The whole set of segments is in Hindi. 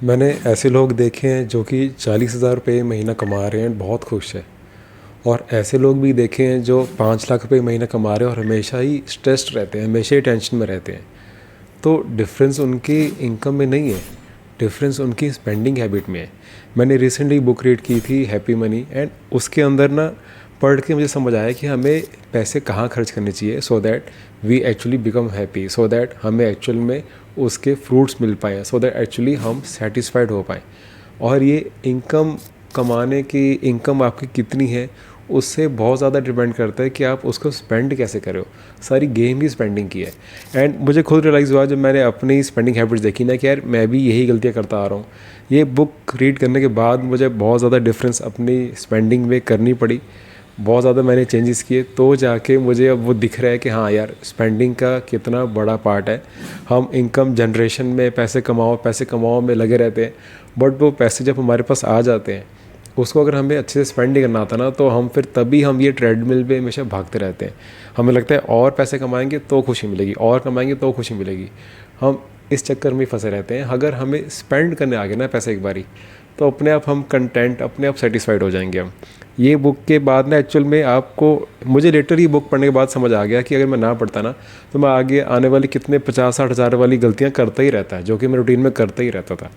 मैंने ऐसे लोग देखे हैं जो कि 40,000 रुपये महीना कमा रहे हैं, बहुत खुश है। और ऐसे लोग भी देखे हैं जो 5 लाख रुपये महीना कमा रहे हैं और हमेशा ही स्ट्रेस्ड रहते हैं, हमेशा ही टेंशन में रहते हैं। तो डिफरेंस उनकी इनकम में नहीं है, डिफरेंस उनकी स्पेंडिंग हैबिट में है। मैंने रिसेंटली बुक रीड की थी हैप्पी मनी, एंड उसके अंदर ना पढ़ के मुझे समझ आया कि हमें पैसे कहाँ खर्च करने चाहिए so that we actually become happy, so that हमें एक्चुअल में उसके फ्रूट्स मिल पाएँ, सो दैट एक्चुअली हम सेटिस्फाइड हो पाएँ। और ये इनकम कमाने की इनकम आपकी कितनी है उससे बहुत ज़्यादा डिपेंड करता है कि आप उसको स्पेंड कैसे करे हो। सारी गेम ही स्पेंडिंग की है। एंड मुझे खुद रियलाइज़ हुआ जब मैंने अपनी स्पेंडिंग हैबिट्स देखी ना कि यार मैं भी यही गलतियाँ करता आ रहा हूँ। ये बुक रीड करने के बाद मुझे बहुत ज़्यादा डिफरेंस अपनी स्पेंडिंग में करनी पड़ी, बहुत ज़्यादा मैंने चेंजेस किए, तो जाके मुझे अब वो दिख रहा है कि हाँ यार स्पेंडिंग का कितना बड़ा पार्ट है। हम इनकम जनरेशन में पैसे कमाओ में लगे रहते हैं, बट वो पैसे जब हमारे पास आ जाते हैं उसको अगर हमें अच्छे से स्पेंड नहीं करना आता ना, तो हम फिर तभी हम ये ट्रेडमिल पे हमेशा भागते रहते हैं। हमें लगता है और पैसे कमाएंगे तो खुशी मिलेगी, और कमाएंगे तो खुशी मिलेगी। हम इस चक्कर में फंसे रहते हैं। अगर हमें स्पेंड करने आ गए ना पैसे एक बारी, तो अपने आप हम कंटेंट, अपने आप सेटिस्फाइड हो जाएंगे हम। ये बुक के बाद ना एक्चुअल में आपको, मुझे लेटर ही बुक पढ़ने के बाद समझ आ गया कि अगर मैं ना पढ़ता ना तो मैं आगे आने वाली कितने 50-60 हज़ार वाली गलतियाँ करता ही रहता है, जो कि मैं रूटीन में करता ही रहता था।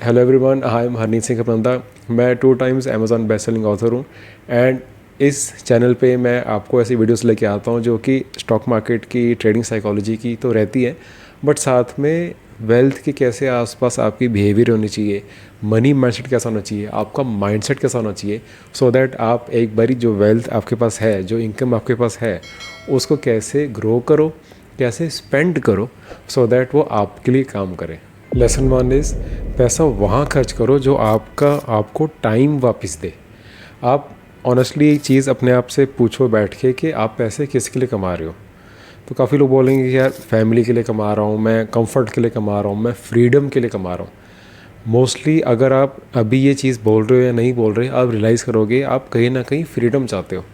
Hello everyone, I am Harneet Singh Kapnanda. मैं 2 times Amazon best selling author हूँ। एंड इस चैनल पे मैं आपको ऐसी वीडियोस लेके आता हूँ जो कि स्टॉक मार्केट की, ट्रेडिंग साइकोलॉजी की तो रहती है, बट साथ में वेल्थ के कैसे आसपास आपकी बिहेवियर होनी चाहिए, मनी माइंडसेट कैसा होना चाहिए, आपका माइंडसेट कैसा होना चाहिए, सो दैट आप एक बारी जो वेल्थ आपके पास है, जो इनकम आपके पास है, उसको कैसे ग्रो करो, कैसे स्पेंड करो, सो दैट वो आपके लिए काम करे। लेसन 1 इज़ पैसा वहाँ खर्च करो जो आपको टाइम वापस दे। आप ऑनेस्टली एक चीज़ अपने आप से पूछो बैठ के कि आप पैसे किसके लिए कमा रहे हो। तो काफ़ी लोग बोलेंगे कि यार फैमिली के लिए कमा रहा हूँ, मैं कंफर्ट के लिए कमा रहा हूँ, मैं फ्रीडम के लिए कमा रहा हूँ। मोस्टली अगर आप अभी ये चीज़ बोल रहे हो या नहीं बोल रहे, आप रियलाइज़ करोगे आप कहीं ना कहीं फ्रीडम चाहते हो।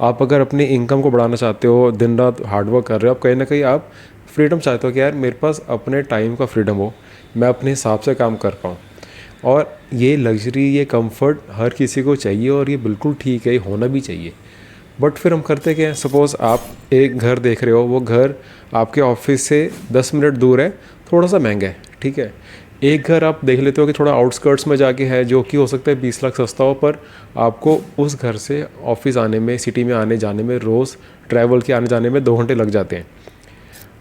आप अगर अपनी इनकम को बढ़ाना चाहते हो, दिन रात हार्डवर्क कर रहे हो, आप कहीं ना कहीं आप फ्रीडम चाहते हो कि यार मेरे पास अपने टाइम का फ्रीडम हो, मैं अपने हिसाब से काम कर पाऊँ। और ये लग्जरी, ये कंफर्ट हर किसी को चाहिए और ये बिल्कुल ठीक है, ये होना भी चाहिए। बट फिर हम करते क्या हैं, सपोज़ आप एक घर देख रहे हो, वो घर आपके ऑफिस से 10 मिनट दूर है, थोड़ा सा महंगा है, ठीक है। एक घर आप देख लेते हो कि थोड़ा आउटस्कर्ट्स में जाके है, जो कि हो सकता है 20 लाख सस्ता हो, पर आपको उस घर से ऑफिस आने में, सिटी में आने जाने में, रोज़ ट्रैवल के आने जाने में 2 घंटे लग जाते हैं।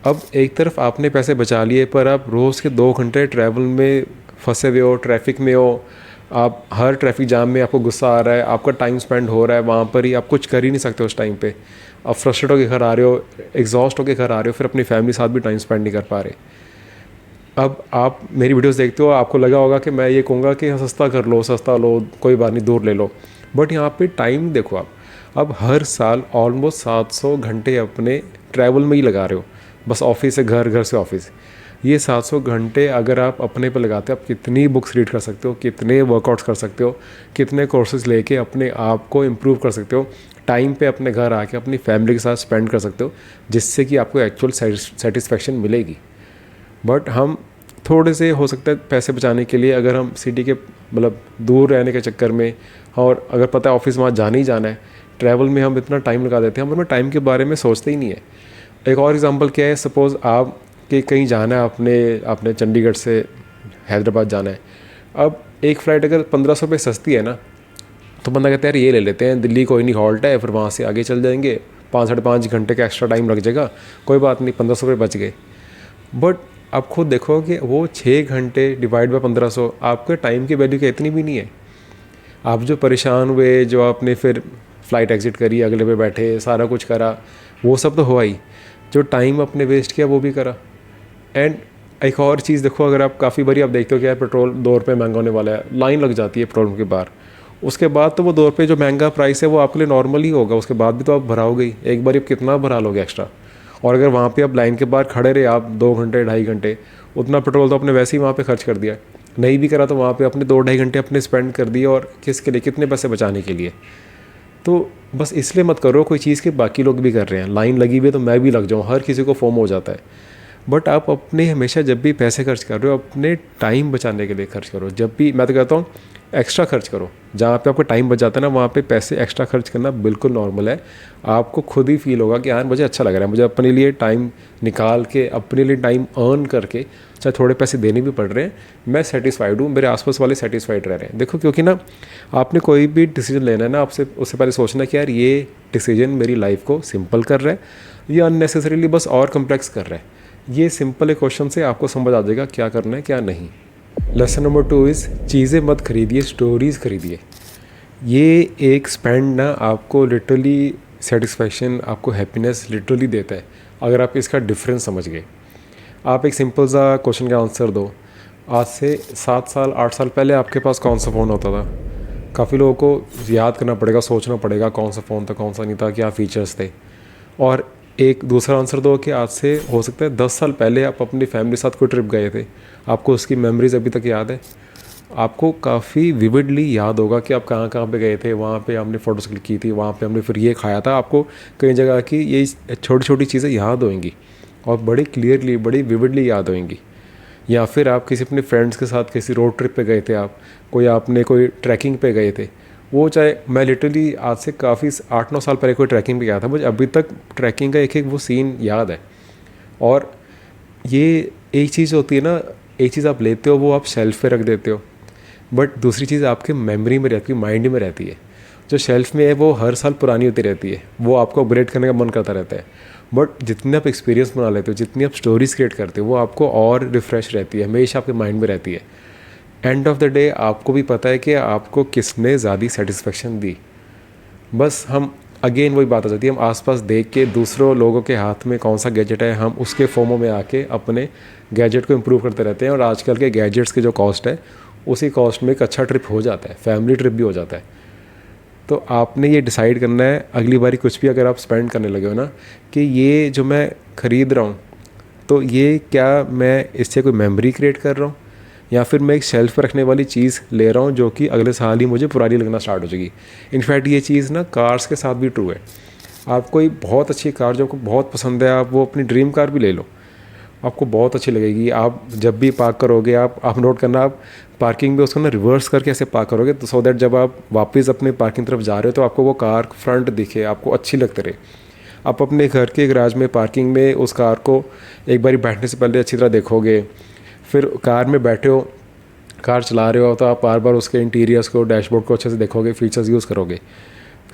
अब एक तरफ आपने पैसे बचा लिए, पर आप रोज़ के 2 घंटे ट्रैवल में फंसे हुए हो, ट्रैफिक में हो, आप हर ट्रैफिक जाम में आपको गुस्सा आ रहा है, आपका टाइम स्पेंड हो रहा है वहाँ पर ही, आप कुछ कर ही नहीं सकते उस टाइम पे। आप फ्रस्ट्रेट होकर घर आ रहे हो, एग्जॉस्ट होकर घर आ रहे हो, फिर अपनी फैमिली साथ भी टाइम स्पेंड नहीं कर पा रहे। अब आप मेरी वीडियोस देखते हो, आपको लगा होगा कि मैं ये कहूँगा कि सस्ता कर लो, सस्ता लो, कोई बात नहीं, दूर ले लो। बट यहाँ पे टाइम देखो आप, अब हर साल ऑलमोस्ट 700 घंटे अपने ट्रैवल में ही लगा रहे हो, बस ऑफिस से घर, घर से ऑफिस। ये 700 घंटे अगर आप अपने पे लगाते हो, आप कितनी बुक्स रीड कर सकते हो, कितने वर्कआउट्स कर सकते हो, कितने कोर्सेज लेके अपने आप को इम्प्रूव कर सकते हो, टाइम पे अपने घर आके अपनी फैमिली के साथ स्पेंड कर सकते हो, जिससे कि आपको एक्चुअल सेटिस्फेक्शन मिलेगी। बट हम थोड़े से हो सकता है पैसे बचाने के लिए, अगर हम सिटी के मतलब दूर रहने के चक्कर में, और अगर पता है ऑफिस वहाँ जाना ही जाना है, ट्रैवल में हम इतना टाइम लगा देते हैं, हम अपने टाइम के बारे में सोचते ही नहीं है। एक और एग्जांपल क्या है, सपोज़ आप कि कहीं जाना है, आपने चंडीगढ़ से हैदराबाद जाना है। अब एक फ़्लाइट अगर 1500 रुपये सस्ती है ना, तो बंदा कहता है यार ये ले लेते हैं, दिल्ली कोई नहीं हॉल्ट है, फिर वहाँ से आगे चल जाएंगे, 5-5.5 घंटे का एक्स्ट्रा टाइम लग जाएगा, कोई बात नहीं, 1500 रुपये बच गए। बट आप खुद देखो कि वो 6 घंटे डिवाइड बाय 1500, आपके टाइम की वैल्यू क्या इतनी भी नहीं है। आप जो परेशान हुए, जो आपने फिर फ़्लाइट एग्ज़िट करी, अगले पे बैठे, सारा कुछ करा, वो सब तो हुआ ही, जो टाइम आपने वेस्ट किया वो भी करा। एंड एक और चीज़ देखो, अगर आप काफ़ी बारी आप देखते हो कि यार पेट्रोल 2 रुपये महंगा होने वाला है, लाइन लग जाती है पेट्रोल के बाहर, उसके बाद तो वो 2 रुपये जो महंगा प्राइस है वो आपके लिए नॉर्मल ही होगा, उसके बाद भी तो आप भराओगे ही। एक बार आप कितना भरा लोगे एक्स्ट्रा। और अगर वहाँ पे आप लाइन के बाहर खड़े रहे आप 2 घंटे 2.5 घंटे, उतना पेट्रोल तो आपने वैसे ही वहाँ पे खर्च कर दिया। नहीं भी करा तो वहाँ पे अपने 2-2.5 घंटे अपने स्पेंड कर दिए, और किसके लिए, कितने पैसे बचाने के लिए। तो बस इसलिए मत करो कोई चीज़ के बाकी लोग भी कर रहे हैं, लाइन लगी हुई है तो मैं भी लग जाऊँ, हर किसी को फोम हो जाता है। बट आप अपने हमेशा जब भी पैसे खर्च कर रहे हो अपने टाइम बचाने के लिए खर्च करो। जब भी मैं तो कहता हूँ एक्स्ट्रा खर्च करो, जहाँ पे आपको टाइम बच जाता है ना वहाँ पे पैसे एक्स्ट्रा खर्च करना बिल्कुल नॉर्मल है। आपको खुद ही फील होगा कि यार मुझे अच्छा लग रहा है, मुझे अपने लिए टाइम निकाल के अपने लिए टाइम अर्न करके चाहे थोड़े पैसे देने भी पड़ रहे हैं, मैं सेटिस्फाइड हूँ, मेरे आसपास वाले सेटिस्फाइड रह रहे हैं। देखो क्योंकि ना आपने कोई भी डिसीजन लेना है ना, आपसे उससे पहले सोचना कि यार ये डिसीजन मेरी लाइफ को सिंपल कर रहा है या अननेसेसरीली बस और कम्प्लेक्स कर रहा है। ये सिंपल एक क्वेश्चन से आपको समझ आ जाएगा क्या करना है क्या नहीं। लेसन नंबर 2 इज़ चीज़ें मत खरीदिए, स्टोरीज़ खरीदिए। ये एक स्पेंड ना आपको लिटरली सेटिस्फैक्शन, आपको हैप्पीनेस लिटरली देता है अगर आप इसका डिफरेंस समझ गए। आप एक सिंपल सा क्वेश्चन का आंसर दो, आज से 7 साल 8 साल पहले आपके पास कौन सा फ़ोन होता था? काफ़ी लोगों को याद करना पड़ेगा, सोचना पड़ेगा कौन सा फ़ोन था कौन सा नहीं था, क्या फ़ीचर्स थे। और एक दूसरा आंसर दो कि आज से हो सकता है 10 साल पहले आप अपनी फैमिली के साथ कोई ट्रिप गए थे, आपको उसकी मेमोरीज अभी तक याद है? आपको काफ़ी विविडली याद होगा कि आप कहाँ कहाँ पे गए थे, वहाँ पे हमने फ़ोटोज़ क्लिक की थी, वहाँ पे हमने फिर ये खाया था। आपको कई जगह की ये छोटी छोटी चीज़ें याद होंगी और बड़ी क्लियरली बड़ी विविडली याद होंगी। या फिर आप किसी अपने फ्रेंड्स के साथ किसी रोड ट्रिप पे गए थे, आप कोई ट्रैकिंग पे गए थे। वो चाहे मैं लिटरली आज से काफ़ी 8-9 साल पहले कोई ट्रैकिंग पे गया था, मुझे अभी तक ट्रैकिंग का एक एक वो सीन याद है। और ये एक चीज़ होती है ना, एक चीज़ आप लेते हो वो आप शेल्फ पे रख देते हो, बट दूसरी चीज़ आपके मेमोरी में रहती है, माइंड में रहती है। जो शेल्फ में है वो हर साल पुरानी होती रहती है, वो आपको अपग्रेड करने का मन करता रहता है। बट जितने आप एक्सपीरियंस बना लेते हो, जितनी आप स्टोरीज क्रिएट करते हो, वो आपको और रिफ़्रेश रहती है, हमेशा आपके माइंड में रहती है। एंड ऑफ द डे आपको भी पता है कि आपको किसने ज़्यादा सेटिस्फेक्शन दी। बस हम अगेन वही बात आ जाती है, हम आसपास देख के दूसरों लोगों के हाथ में कौन सा गैजेट है, हम उसके फोमो में आके अपने गैजेट को इम्प्रूव करते रहते हैं। और आजकल के गैजेट्स की जो कॉस्ट है उसी कॉस्ट में एक अच्छा ट्रिप हो जाता है, फैमिली ट्रिप भी हो जाता है। तो आपने ये डिसाइड करना है अगली बारी कुछ भी अगर आप स्पेंड करने लगे हो ना, कि ये जो मैं ख़रीद रहा हूँ तो ये क्या मैं इससे कोई मेमोरी क्रिएट कर रहा हूँ या फिर मैं एक शेल्फ पर रखने वाली चीज़ ले रहा हूँ जो कि अगले साल ही मुझे पुरानी लगना स्टार्ट हो जाएगी। इनफैक्ट ये चीज़ ना कार्स के साथ भी ट्रू है। आप कोई बहुत अच्छी कार जो आपको बहुत पसंद है, आप वो अपनी ड्रीम कार भी ले लो, आपको बहुत अच्छी लगेगी। आप जब भी पार्क करोगे, आप नोट करना, आप पार्किंग में उसको ना रिवर्स करके ऐसे पार्क करोगे तो सो दैट जब आप वापस अपने पार्किंग तरफ जा रहे हो तो आपको वो कार फ्रंट दिखे, आपको अच्छी लगती रहे। आप अपने घर के गैराज में पार्किंग में उस कार को एक बारी बैठने से पहले अच्छी तरह देखोगे, फिर कार में बैठे हो, कार चला रहे हो तो आप बार बार उसके इंटीरियर्स को, डैशबोर्ड को अच्छे से देखोगे, फीचर्स यूज़ करोगे।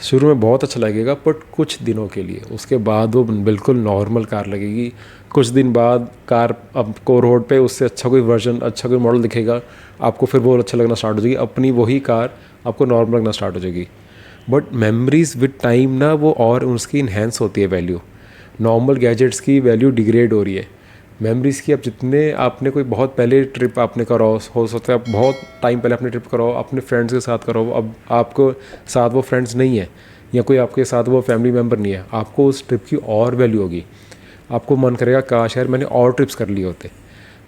शुरू में बहुत अच्छा लगेगा बट कुछ दिनों के लिए, उसके बाद वो बिल्कुल नॉर्मल कार लगेगी। कुछ दिन बाद कार आपको रोड पे उससे अच्छा कोई वर्जन, अच्छा कोई मॉडल दिखेगा, आपको फिर वो अच्छा लगना स्टार्ट हो जाएगी, अपनी वही कार आपको नॉर्मल लगना स्टार्ट हो जाएगी। बट मेमोरीज विद टाइम ना वो और उसकी इन्हेंस होती है वैल्यू। नॉर्मल गैजेट्स की वैल्यू डिग्रेड हो रही है, मेमोरीज़ की। अब जितने आपने कोई बहुत पहले ट्रिप आपने कराओ, हो सकता है आप बहुत टाइम पहले अपने ट्रिप कराओ, अपने फ्रेंड्स के साथ कराओ, अब आपको साथ वो फ्रेंड्स नहीं है या कोई आपके साथ वो फैमिली मेम्बर नहीं है, आपको उस ट्रिप की और वैल्यू होगी। आपको मन करेगा काश यार मैंने और ट्रिप्स कर लिए होते।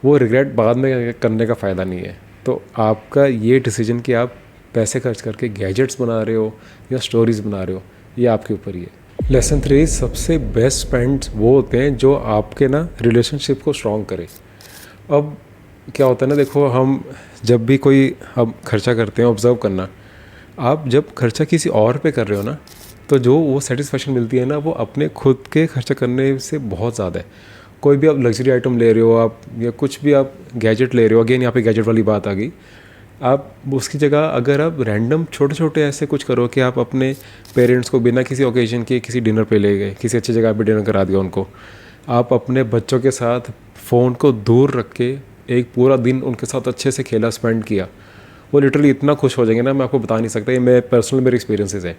वो रिग्रेट बाद में करने का फ़ायदा नहीं है। तो आपका ये डिसीजन कि आप पैसे खर्च करके गैजेट्स बना रहे हो या स्टोरीज़ बना रहे हो, ये आपके ऊपर ही है। लेसन 3, सबसे बेस्ट स्पेंड्स वो होते हैं जो आपके ना रिलेशनशिप को स्ट्रॉन्ग करें। अब क्या होता है ना, देखो हम जब भी कोई हम खर्चा करते हैं, ऑब्ज़र्व करना, आप जब खर्चा किसी और पे कर रहे हो ना तो जो वो सेटिस्फेक्शन मिलती है ना वो अपने खुद के खर्चा करने से बहुत ज़्यादा है। कोई भी आप लग्जरी आइटम ले रहे हो आप, या कुछ भी आप गैजेट ले रहे हो, अगेन यहाँ पे गैजेट वाली बात आ गई, आप उसकी जगह अगर आप रैंडम छोटे छोटे ऐसे कुछ करो कि आप अपने पेरेंट्स को बिना किसी ओकेजन के किसी डिनर पे ले गए, किसी अच्छी जगह पे डिनर करा दिया उनको, आप अपने बच्चों के साथ फ़ोन को दूर रख के एक पूरा दिन उनके साथ अच्छे से खेला, स्पेंड किया, वो लिटरली इतना खुश हो जाएंगे ना, मैं आपको बता नहीं सकता। ये मैं पर्सनल मेरे एक्सपीरियंसेस है।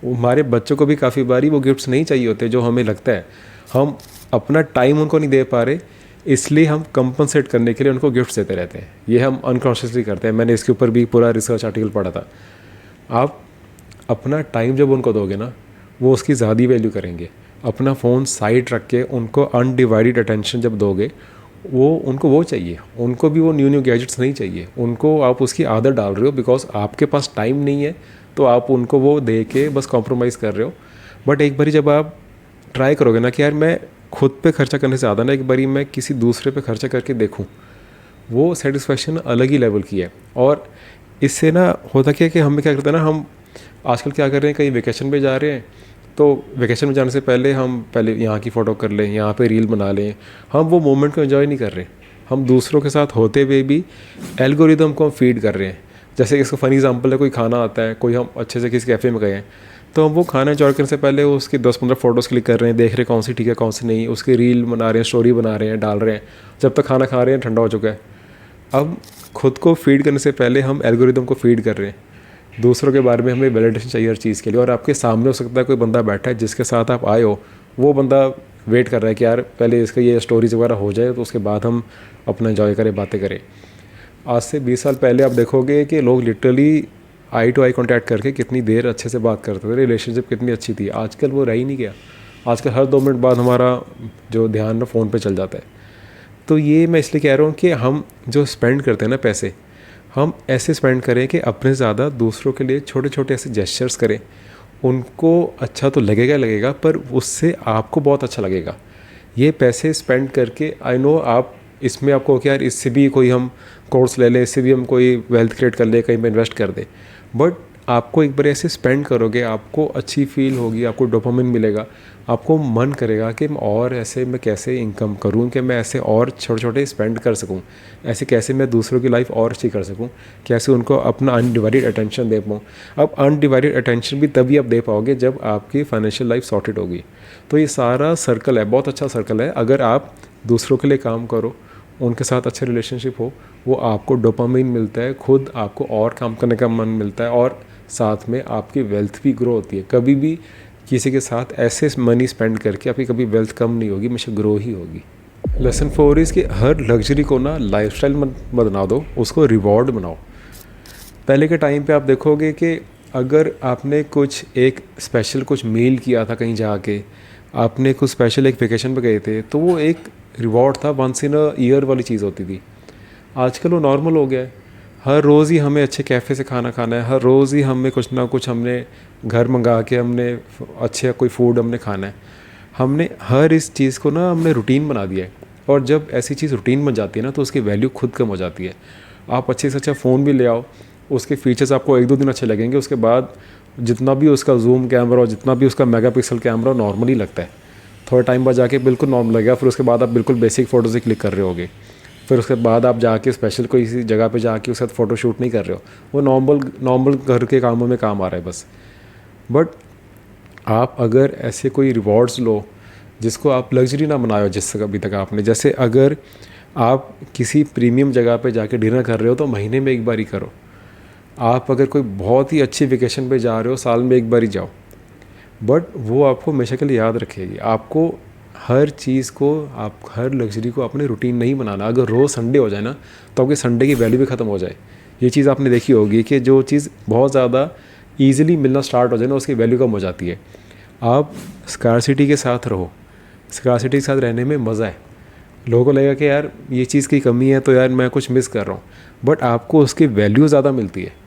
हमारे बच्चों को भी काफ़ी बारी वो गिफ्ट्स नहीं चाहिए होते जो हमें लगता है, हम अपना टाइम उनको नहीं दे पा रहे, इसलिए हम कंपनसेट करने के लिए उनको गिफ्ट्स देते रहते हैं। ये हम अनकॉन्शियसली करते हैं। मैंने इसके ऊपर भी पूरा रिसर्च आर्टिकल पढ़ा था। आप अपना टाइम जब उनको दोगे ना वो उसकी ज़्यादा वैल्यू करेंगे। अपना फ़ोन साइड रख के उनको अनडिवाइडेड अटेंशन जब दोगे, वो उनको वो चाहिए, उनको भी वो न्यू न्यू गैजेट्स नहीं चाहिए, उनको आप उसकी आदत डाल रहे हो बिकॉज आपके पास टाइम नहीं है तो आप उनको वो दे के बस कॉम्प्रोमाइज़ कर रहे हो। बट एक बारी जब आप ट्राई करोगे ना कि यार मैं खुद पे खर्चा करने से ज़्यादा ना एक बारी मैं किसी दूसरे पे खर्चा करके देखूं, वो सेटिस्फेक्शन अलग ही लेवल की है। और इससे ना होता क्या है कि हमें क्या करते हैं ना, हम आजकल क्या कर रहे हैं, कहीं वेकेशन पे जा रहे हैं तो वेकेशन में जाने से पहले हम पहले यहाँ की फ़ोटो कर लें, यहाँ पे रील बना लें। हम वो मोमेंट को एंजॉय नहीं कर रहे, हम दूसरों के साथ होते हुए भी एल्गोरिदम को हम फीड कर रहे हैं। जैसे इसका फ़नी एग्जांपल है, कोई खाना आता है, कोई हम अच्छे से किसी कैफ़े में गए हैं, तो हम वो खाना एंजॉय करने से पहले उसकी 10-15 फ़ोटोज़ क्लिक कर रहे हैं, देख रहे हैं कौन सी ठीक है कौन सी नहीं, उसकी रील बना रहे हैं, स्टोरी बना रहे हैं, डाल रहे हैं। जब तक खाना खा रहे हैं ठंडा हो चुका है। अब खुद को फीड करने से पहले हम एल्गोरिदम को फीड कर रहे हैं। दूसरों के बारे में हमें वैलिडेशन चाहिए हर चीज़ के लिए। और आपके सामने हो सकता है कोई बंदा बैठा है जिसके साथ आप आए हो, वो बंदा वेट कर रहा है कि यार पहले इसका ये स्टोरीज वगैरह हो जाए तो उसके बाद हम अपना एंजॉय करें, बातें करें। आज से 20 साल पहले आप देखोगे कि लोग literally eye to eye contact करके कितनी देर अच्छे से बात करते थे, रिलेशनशिप कितनी अच्छी थी। आजकल वो रह ही नहीं गया। आजकल हर 2 मिनट बाद हमारा जो ध्यान ना फ़ोन पे चल जाता है। तो ये मैं इसलिए कह रहा हूँ कि हम जो स्पेंड करते हैं ना पैसे, हम ऐसे स्पेंड करें कि अपने ज़्यादा दूसरों के लिए छोटे छोटे ऐसे जेस्चर्स करें। उनको अच्छा तो लगेगा पर उससे आपको बहुत अच्छा लगेगा। ये पैसे स्पेंड करके आई नो आप इसमें आपको क्या यार इससे भी कोई हम कोर्स ले लें, इससे भी हम कोई वेल्थ क्रिएट कर ले, कहीं पे इन्वेस्ट कर दें। बट आपको एक बार ऐसे स्पेंड करोगे, आपको अच्छी फील होगी, आपको डोपामिन मिलेगा, आपको मन करेगा कि और ऐसे मैं कैसे इनकम करूं, कि मैं ऐसे और छोटे छोटे स्पेंड कर सकूं, ऐसे कैसे मैं दूसरों की लाइफ और अच्छी कर सकूं, कैसे उनको अपना अनडिवाइडेड अटेंशन दे पाऊँ। अब अनडिवाइडेड अटेंशन भी तभी आप दे पाओगे जब आपकी फाइनेंशियल लाइफ सॉर्टेड होगी। तो ये सारा सर्कल है, बहुत अच्छा सर्कल है। अगर आप दूसरों के लिए काम करो, उनके साथ अच्छे रिलेशनशिप हो, वो आपको डोपामिन मिलता है, खुद आपको और काम करने का मन मिलता है, और साथ में आपकी वेल्थ भी ग्रो होती है। कभी भी किसी के साथ ऐसे मनी स्पेंड करके आपकी कभी वेल्थ कम नहीं होगी, हमेशा ग्रो ही होगी। लेसन 4 इज़ कि हर लग्जरी को ना लाइफस्टाइल मत बना दो, उसको रिवॉर्ड बनाओ। पहले के टाइम पे आप देखोगे कि अगर आपने कुछ एक स्पेशल कुछ मील किया था कहीं जाके, आपने कुछ स्पेशल एक वेकेशन पे गए थे, तो वो एक रिवॉर्ड था, वंस इन अ ईयर वाली चीज़ होती थी। आजकल वो नॉर्मल हो गया है। हर रोज़ ही हमें अच्छे कैफ़े से खाना खाना है, हर रोज़ ही हमें कुछ ना कुछ हमने घर मंगा के हमने अच्छे कोई फूड हमने खाना है। हमने हर इस चीज़ को ना हमने रूटीन बना दिया है। और जब ऐसी चीज़ रूटीन बन जाती है ना, तो उसकी वैल्यू खुद कम हो जाती है। आप अच्छे से अच्छा फ़ोन भी ले आओ, उसके फीचर्स आपको 1-2 दिन अच्छे लगेंगे, उसके बाद जितना भी उसका जूम कैमरा और जितना भी उसका मेगापिक्सल कैमरा नॉर्मली लगता है, थोड़ा टाइम बाद जाके बिल्कुल नॉर्मल लगेगा। फिर उसके बाद आप बिल्कुल बेसिक फ़ोटोज़ ही क्लिक कर रहे होगे। फिर उसके बाद आप जाके स्पेशल कोई सी जगह पे जाके उसके साथ फ़ोटो शूट नहीं कर रहे हो, वो नॉर्मल घर के कामों में काम आ रहा है बस। बट आप अगर ऐसे कोई रिवॉर्ड्स लो जिसको आप लग्जरी ना बनाए हो जिससे अभी तक आपने, जैसे अगर आप किसी प्रीमियम जगह पे जाके डिनर कर रहे हो तो महीने में एक बार ही करो। आप अगर कोई बहुत ही अच्छी वेकेशन पे जा रहे हो, साल में एक बार ही जाओ। बट वो आपको हमेशा के लिए याद रखेगी। आपको हर चीज़ को, आप हर लग्जरी को अपने रूटीन नहीं बनाना। अगर रोज़ संडे हो जाए ना, तो आपके संडे की वैल्यू भी ख़त्म हो जाए। ये चीज़ आपने देखी होगी कि जो चीज़ बहुत ज़्यादा ईजिली मिलना स्टार्ट हो जाए ना, उसकी वैल्यू कम हो जाती है। आप स्कार्सिटी के साथ रहो, स्कार्सिटी के साथ रहने में मज़ा है। लोगों को लगेगा कि यार ये चीज़ की कमी है तो यार मैं कुछ मिस कर रहा हूँ, बट आपको उसकी वैल्यू ज़्यादा मिलती है।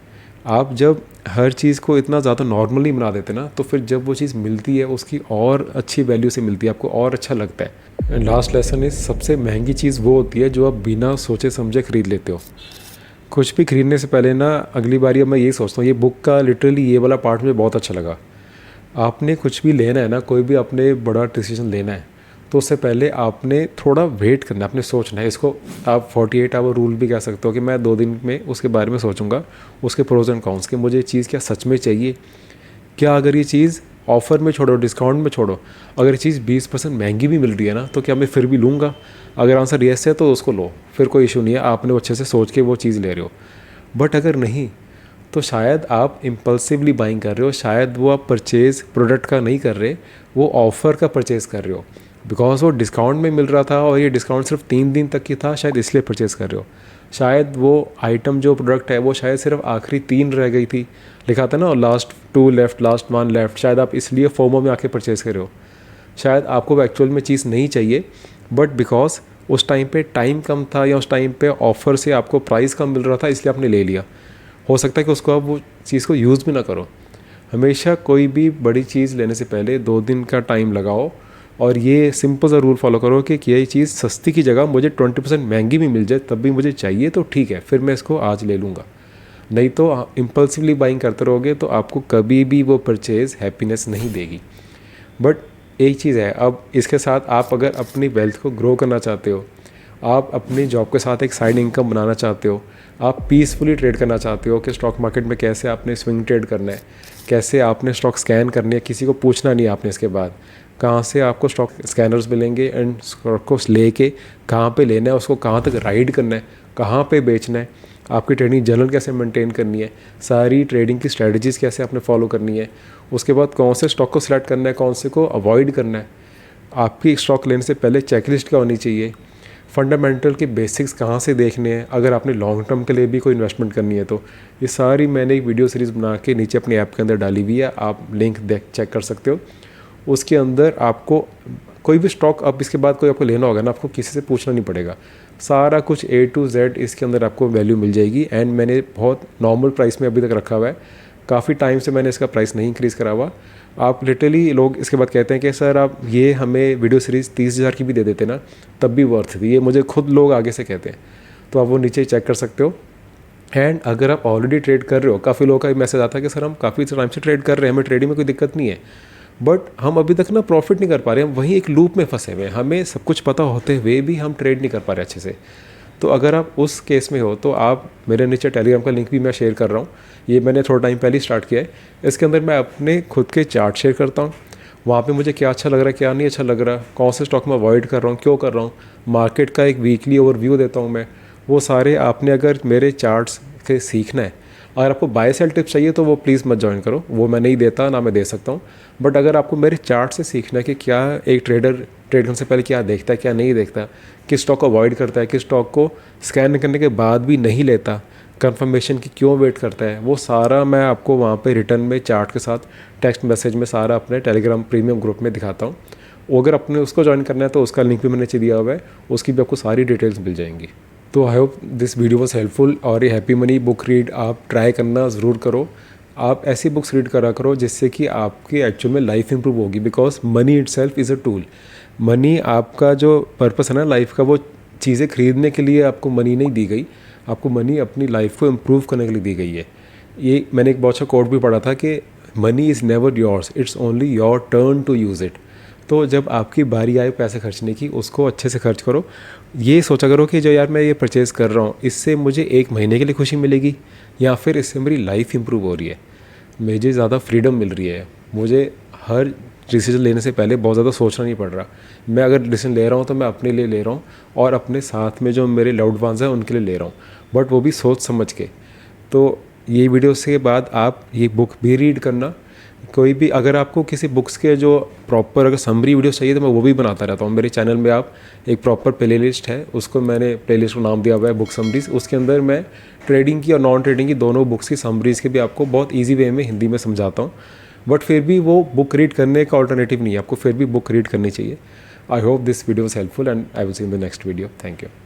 आप जब हर चीज़ को इतना ज़्यादा नॉर्मल नहीं बना देते ना, तो फिर जब वो चीज़ मिलती है उसकी और अच्छी वैल्यू से मिलती है, आपको और अच्छा लगता है। लास्ट लेसन इस सबसे महंगी चीज़ वो होती है जो आप बिना सोचे समझे ख़रीद लेते हो। कुछ भी खरीदने से पहले ना, अगली बारी अब मैं यही सोचता हूँ, ये बुक का लिटरली ये वाला पार्ट मुझे बहुत अच्छा लगा। आपने कुछ भी लेना है ना, कोई भी आपने बड़ा डिसीजन लेना है, तो उससे पहले आपने थोड़ा वेट करना है, आपने सोचना है। इसको आप 48 आवर रूल भी कह सकते हो कि मैं 2 दिन में उसके बारे में सोचूंगा, उसके प्रोज एंड कॉन्स कि मुझे ये चीज़ क्या सच में चाहिए, क्या अगर ये चीज़ ऑफ़र में छोड़ो, डिस्काउंट में छोड़ो, अगर ये चीज़ 20% महंगी भी मिल रही है ना, तो क्या मैं फिर भी लूँगा? अगर आंसर येस है तो उसको लो, फिर कोई इशू नहीं है, आपने अच्छे से सोच के वो चीज़ ले रहे हो। बट अगर नहीं, तो शायद आप इम्पल्सिवली बाइंग कर रहे हो, शायद वो आप परचेज़ प्रोडक्ट का नहीं कर रहे, वो ऑफ़र का परचेज़ कर रहे हो। बिकॉज वो डिस्काउंट में मिल रहा था और ये डिस्काउंट सिर्फ 3 दिन तक की था, शायद इसलिए परचेज़ कर रहे हो। शायद वो आइटम जो प्रोडक्ट है वो शायद सिर्फ आखिरी 3 रह गई थी, लिखा था ना लास्ट 2 लेफ्ट, लास्ट 1 लेफ्ट, शायद आप इसलिए फोमो में आके परचेज़ कर रहे हो। शायद आपको एक्चुअल में चीज़ नहीं चाहिए, बट बिकॉज उस टाइम पे टाइम कम था या उस टाइम पे ऑफ़र से आपको प्राइस कम मिल रहा था, इसलिए आपने ले लिया। हो सकता है कि उसको आप वो चीज़ को यूज़ भी ना करो। हमेशा कोई भी बड़ी चीज़ लेने से पहले 2 दिन का टाइम लगाओ, और ये सिंपल सा रूल फॉलो करो कि यही चीज़ सस्ती की जगह मुझे 20% महंगी भी मिल जाए तब भी मुझे चाहिए तो ठीक है, फिर मैं इसको आज ले लूँगा। नहीं तो इम्पल्सिवली बाइंग करते रहोगे तो आपको कभी भी वो परचेज़ हैप्पीनेस नहीं देगी। बट एक चीज़ है, अब इसके साथ आप अगर अपनी वेल्थ को ग्रो करना चाहते हो, आप अपनी जॉब के साथ एक साइड इनकम बनाना चाहते हो, आप पीसफुली ट्रेड करना चाहते हो कि स्टॉक मार्केट में कैसे आपने स्विंग ट्रेड करना है, कैसे आपने स्टॉक स्कैन करनी है, किसी को पूछना नहीं आपने इसके बाद, कहाँ से आपको स्टॉक स्कैनर्स मिलेंगे एंड स्टॉक को लेके कहाँ पे लेना है, उसको कहाँ तक राइड करना है, कहाँ पे बेचना है, आपकी ट्रेडिंग जर्नल कैसे मेंटेन करनी है, सारी ट्रेडिंग की स्ट्रेटजीज़ कैसे आपने फॉलो करनी है, उसके बाद कौन से स्टॉक को सिलेक्ट करना है, कौन से को अवॉइड करना है, आपकी स्टॉक लेने से पहले चेकलिस्ट क्या होनी चाहिए, फंडामेंटल के बेसिक्स कहाँ से देखने हैं अगर आपने लॉन्ग टर्म के लिए भी कोई इन्वेस्टमेंट करनी है तो। ये सारी मैंने एक वीडियो सीरीज़ बना के नीचे अपनी ऐप के अंदर डाली हुई है, आप लिंक चेक कर सकते हो। उसके अंदर आपको कोई भी स्टॉक अब इसके बाद कोई आपको लेना होगा ना, आपको किसी से पूछना नहीं पड़ेगा, सारा कुछ A to Z इसके अंदर आपको वैल्यू मिल जाएगी। एंड मैंने बहुत नॉर्मल प्राइस में अभी तक रखा हुआ है, काफ़ी टाइम से मैंने इसका प्राइस नहीं इंक्रीज़ करा हुआ। आप लिटरली लोग इसके बाद कहते हैं कि सर आप ये हमें वीडियो सीरीज़ 30,000 की भी दे देते ना तब भी वर्थ थी, ये मुझे खुद लोग आगे से कहते हैं, तो आप वो नीचे चेक कर सकते हो। एंड अगर आप ऑलरेडी ट्रेड कर रहे हो, काफ़ी लोगों का मैसेज आता है कि सर हम काफ़ी टाइम से ट्रेड कर रहे हैं, हमें ट्रेडिंग में कोई दिक्कत नहीं है, बट हम अभी तक ना प्रॉफिट नहीं कर पा रहे हैं, हम वहीं एक लूप में फंसे हुए हैं, हमें सब कुछ पता होते हुए भी हम ट्रेड नहीं कर पा रहे अच्छे से। तो अगर आप उस केस में हो तो आप मेरे नीचे टेलीग्राम का लिंक भी मैं शेयर कर रहा हूँ, ये मैंने थोड़ा टाइम पहले ही स्टार्ट किया है। इसके अंदर मैं अपने खुद के चार्ट शेयर करता हूँ, वहाँ पे मुझे क्या अच्छा लग रहा है क्या नहीं अच्छा लग रहा, कौन से स्टॉक में अवॉइड कर रहा हूँ, क्यों कर रहा हूँ, मार्केट का एक वीकली ओवरव्यू देता हूँ मैं। वो सारे आपने अगर मेरे चार्ट्स से सीखना है, अगर आपको बाय सेल टिप्स चाहिए तो वो प्लीज़ मत ज्वाइन करो, वो मैं नहीं देता ना मैं दे सकता हूँ। बट अगर आपको मेरे चार्ट से सीखना है कि क्या एक ट्रेडर ट्रेड करने से पहले क्या देखता है क्या नहीं देखता, किस स्टॉक को अवॉइड करता है, किस स्टॉक को स्कैन करने के बाद भी नहीं लेता, कंफर्मेशन की क्यों वेट करता है, वो सारा मैं आपको वहाँ पे रिटर्न में चार्ट के साथ टेक्स्ट मैसेज में सारा अपने टेलीग्राम प्रीमियम ग्रुप में दिखाता हूँ। अगर अपने उसको ज्वाइन करना है तो उसका लिंक भी मैंने नीचे दिया हुआ है, उसकी भी आपको सारी डिटेल्स मिल जाएंगी। तो I hope this video was helpful. और ये हैप्पी मनी बुक रीड आप ट्राई करना ज़रूर करो, आप ऐसी बुक्स रीड करा करो जिससे कि आपकी एक्चुअल में लाइफ इंप्रूव होगी, because money itself is a tool. Money आपका जो पर्पस है ना लाइफ का, वो चीज़ें खरीदने के लिए आपको मनी नहीं दी गई, आपको मनी अपनी लाइफ को इम्प्रूव करने के लिए दी गई है। ये मैंने एक बहुत अच्छा कोट भी पढ़ा था कि money is never yours, it's only your turn to use it. तो जब आपकी बारी आए पैसे खर्चने की, उसको अच्छे से खर्च करो। ये सोचा करो कि जो यार मैं ये परचेज़ कर रहा हूँ इससे मुझे एक महीने के लिए खुशी मिलेगी या फिर इससे मेरी लाइफ इंप्रूव हो रही है, मुझे ज़्यादा फ्रीडम मिल रही है, मुझे हर डिसीजन लेने से पहले बहुत ज़्यादा सोचना नहीं पड़ रहा। मैं अगर डिसीजन ले रहा हूँ तो मैं अपने लिए ले रहा हूँ और अपने साथ में जो मेरे लव्ड वंस हैं उनके लिए ले रहा हूँ, बट वो भी सोच समझ के। तो ये वीडियो के बाद आप ये बुक भी रीड करना। कोई भी अगर आपको किसी बुक्स के जो प्रॉपर अगर समरी वीडियो चाहिए तो मैं वो भी बनाता रहता हूँ। मेरे चैनल में आप एक प्रॉपर प्लेलिस्ट है, उसको मैंने प्लेलिस्ट को नाम दिया हुआ है बुक समरीज। उसके अंदर मैं ट्रेडिंग की और नॉन ट्रेडिंग की दोनों बुक्स की समरीज़ के भी आपको बहुत ईजी वे में हिंदी में समझाता हूँ। बट फिर भी वो बुक रीड करने का ऑल्टरनेटिव नहीं है, आपको फिर भी बुक रीड करनी चाहिए। I hope this video was helpful and I will see in the next video. Thank you.